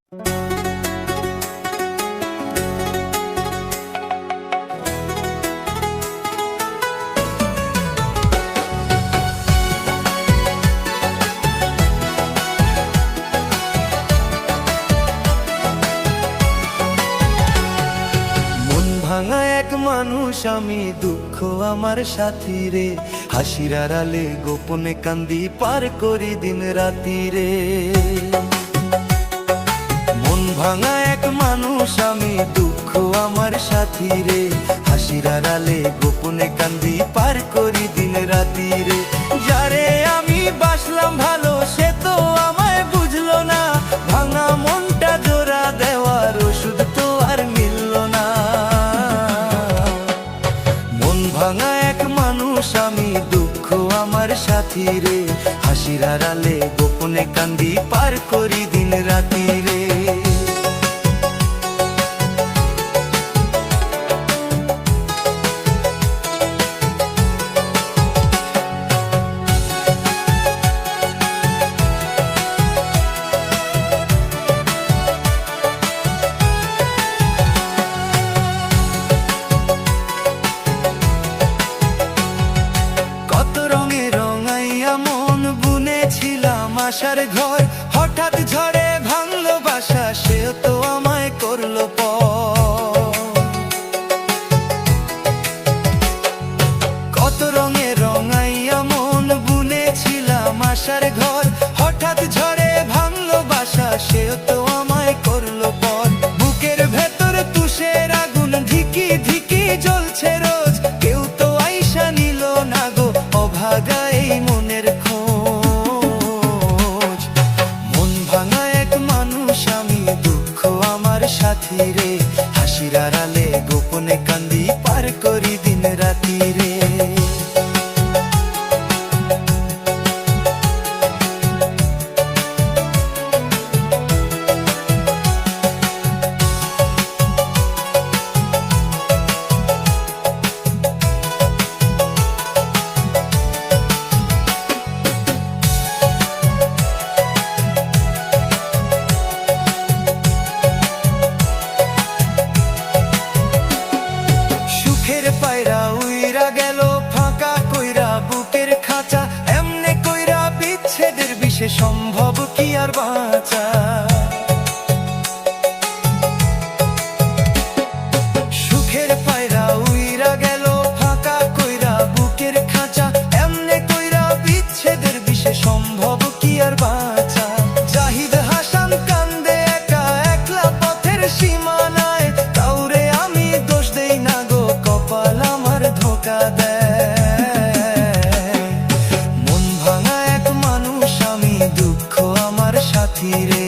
ভাঙা এক মানুষ আমি, দুঃখ আমার সাথী রে, হাসির আড়ালে গোপনে কান্দি, পার করি দিন রাতি রে। মন ভাঙা এক মানুষ আমি, দুঃখ আমার সাথী রে, হাসির আড়ালে গোপনে কান্দি, পার করি দিন রাতি রে। যারে আমি বাসলাম ভালো, সে তো আমায় বুঝলো না, ভাঙা মনটা জোড়া দেওয়ার ওষুধ তো আর মিলল না। ভাঙা এক মানুষ আমি, দুঃখ আমার সাথী রে, হাসির আড়ালে গোপনে কান্দি, পার করি দিন রাতি রে। আশার ঘর হঠাৎ ঝড়ে ভাঙলো বাসা, সেও তো আমায় করলো কত রঙে রঙাইয়া মন বুনেছিলাম আশার ঘর, হঠাৎ ঝড়ে ভাঙলো বাসা, সেও তো আমায় করলো পর। বুকের ভেতর তুষের আগুন ধিকি ধিকি জ্বলছে রোজ, কেউ তো আইসা নিল না গো অভাগা এই মনের সাথী রে, হাসির আড়ালে গোপনে কান্দি, পার করি দিন রাতি রে। পায়রা উইরা গেল ফাঁকা কইরা বুকের খাঁচা, এমনে কইরা বিচ্ছেদের বিষে সম্ভব কি আর বাঁচা। সুখের পায়রা উইরা গেল ফাঁকা কইরা বুকের খাঁচা, এমনে কইরা বিচ্ছেদের বিষে সম্ভব কি আর বাঁচা। জাহিদ হাসান কান্দে একা একলা পথের সীমানায়, কাউরে আমি দোষ দেই না গো, কপাল আমার ধোঁকা দেয়। মন ভাঙা এক মানুষ আমি, দুঃখ আমার সাথী রে,